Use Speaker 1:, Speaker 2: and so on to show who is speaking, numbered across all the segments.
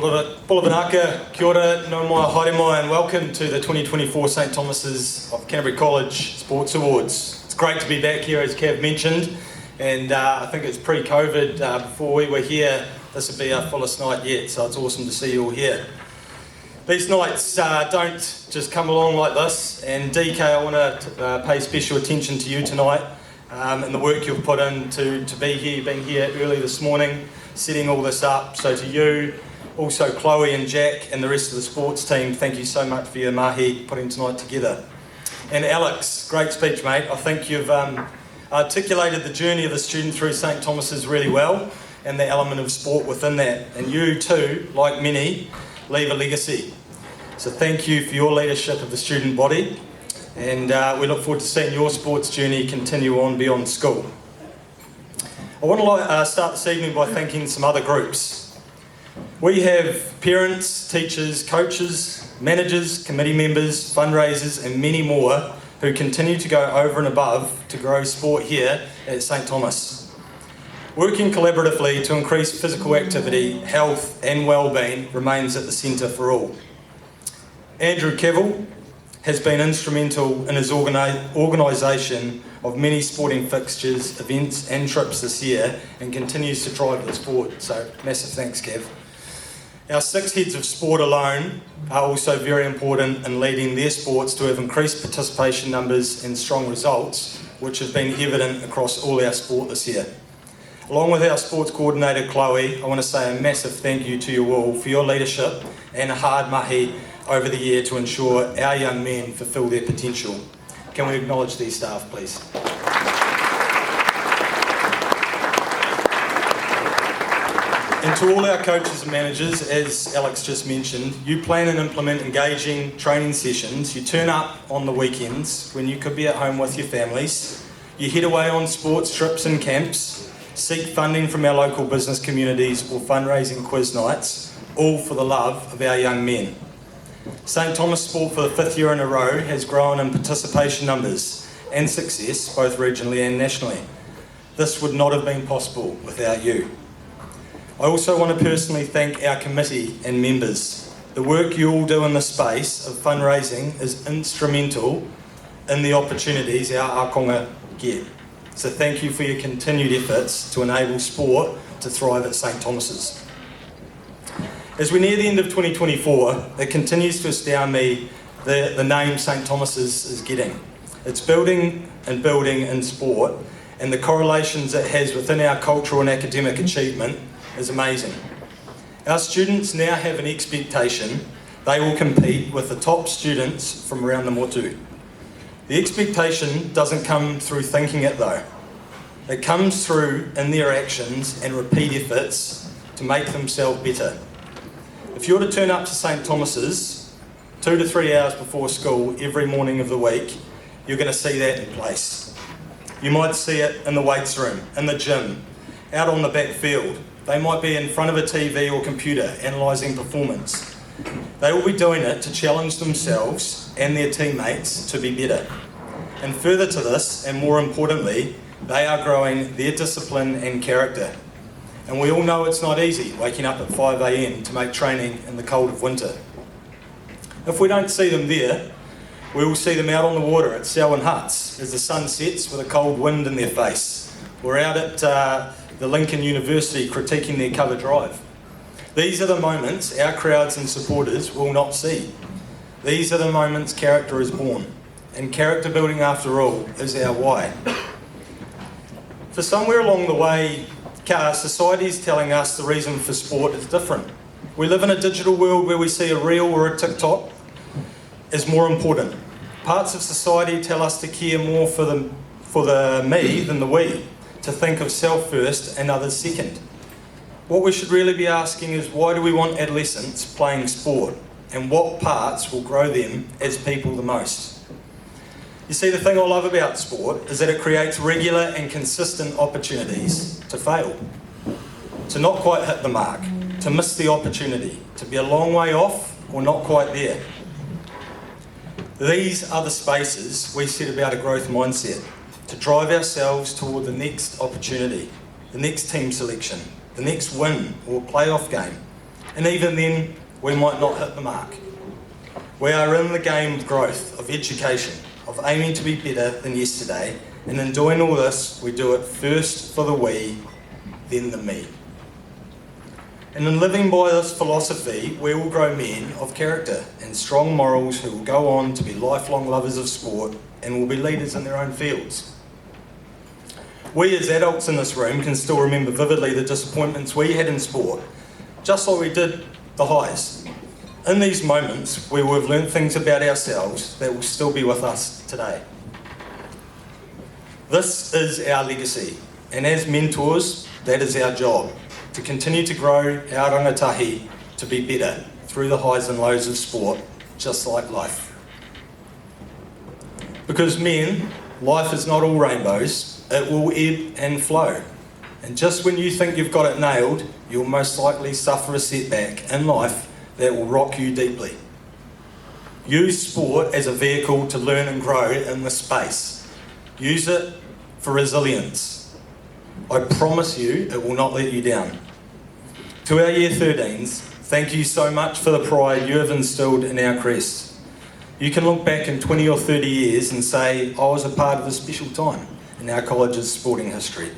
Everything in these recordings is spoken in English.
Speaker 1: Bulavanaka, kia ora, no mai, haere mai, and welcome to the 2024 St Thomas's of Canterbury College Sports Awards. It's great to be back here, as Kev mentioned, and I think it's pre-COVID. Before we were here, this would be our fullest night yet, so it's awesome to see you all here. These nights don't just come along like this, and DK, I want to pay special attention to you tonight and the work you've put in to be here, being here early this morning, setting all this up. So to you, also Chloe and Jack and the rest of the sports team, thank you so much for your mahi putting tonight together. And Alex, great speech, mate. I think you've articulated the journey of the student through St Thomas's really well, and the element of sport within that. And you too, like many, leave a legacy. So thank you for your leadership of the student body, and we look forward to seeing your sports journey continue on beyond school. I want to start this evening by thanking some other groups. We have parents, teachers, coaches, managers, committee members, fundraisers and many more who continue to go over and above to grow sport here at St Thomas. Working collaboratively to increase physical activity, health and well-being remains at the centre for all. Andrew Cavill has been instrumental in his organisation of many sporting fixtures, events and trips this year, and continues to drive this forward, so massive thanks, Kev. Our 6 heads of sport alone are also very important in leading their sports to have increased participation numbers and strong results, which have been evident across all our sport this year. Along with our sports coordinator Chloe, I want to say a massive thank you to you all for your leadership and a hard mahi over the year to ensure our young men fulfil their potential. Can we acknowledge these staff, please? And to all our coaches and managers, as Alex just mentioned, you plan and implement engaging training sessions, you turn up on the weekends when you could be at home with your families, you head away on sports trips and camps, seek funding from our local business communities or fundraising quiz nights, all for the love of our young men. St Thomas Sport for the 5th year in a row has grown in participation numbers and success, both regionally and nationally. This would not have been possible without you. I also want to personally thank our committee and members. The work you all do in the space of fundraising is instrumental in the opportunities our ākonga get. So thank you for your continued efforts to enable sport to thrive at St Thomas's. As we near the end of 2024, it continues to astound me the name St Thomas's is getting. It's building in sport, and the correlations it has within our cultural and academic achievement is amazing. Our students now have an expectation they will compete with the top students from around the motu. The expectation doesn't come through thinking it though. It comes through in their actions and repeat efforts to make themselves better. If you're to turn up to St Thomas's 2 to 3 hours before school every morning of the week, you're going to see that in place. You might see it in the weights room, in the gym, out on the back field. They might be in front of a TV or computer analysing performance. They will be doing it to challenge themselves and their teammates to be better. And further to this, and more importantly, they are growing their discipline and character. And we all know it's not easy waking up at 5 a.m. to make training in the cold of winter. If we don't see them there, we will see them out on the water at Selwyn Huts as the sun sets with a cold wind in their face. We're out at the Lincoln University critiquing their cover drive. These are the moments our crowds and supporters will not see. These are the moments character is born. And character building, after all, is our why. For somewhere along the way, society is telling us the reason for sport is different. We live in a digital world where we see a reel or a TikTok is more important. Parts of society tell us to care more for the me than the we, to think of self first and others second. What we should really be asking is, why do we want adolescents playing sport, and what parts will grow them as people the most? You see, the thing I love about sport is that it creates regular and consistent opportunities to fail, to not quite hit the mark, to miss the opportunity, to be a long way off or not quite there. These are the spaces we set about a growth mindset, to drive ourselves toward the next opportunity, the next team selection, the next win or playoff game, And even then, we might not hit the mark. We are in the game of growth, of education, of aiming to be better than yesterday, and in doing all this, we do it first for the we, then the me. And in living by this philosophy, we will grow men of character and strong morals who will go on to be lifelong lovers of sport and will be leaders in their own fields. We as adults in this room can still remember vividly the disappointments we had in sport, just like we did the highs. In these moments, we will have learnt things about ourselves that will still be with us today. This is our legacy, and as mentors, that is our job, to continue to grow our rangatahi to be better through the highs and lows of sport, just like life. Because men, life is not all rainbows, it will ebb and flow. And just when you think you've got it nailed, you'll most likely suffer a setback in life that will rock you deeply. Use sport as a vehicle to learn and grow in this space. Use it for resilience. I promise you it will not let you down. To our Year 13s, thank you so much for the pride you have instilled in our crest. You can look back in 20 or 30 years and say, I was a part of a special time in our college's sporting history.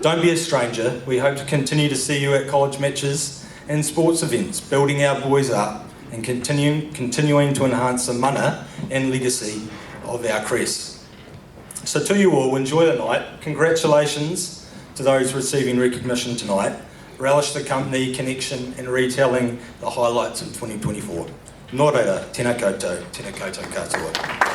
Speaker 1: Don't be a stranger. We hope to continue to see you at college matches and sports events, building our boys up and continuing to enhance the mana and legacy of our crest. So to you all, enjoy the night. Congratulations to those receiving recognition tonight. Relish the company, connection and retelling the highlights of 2024. Nō reira, tēnā koutou katoa.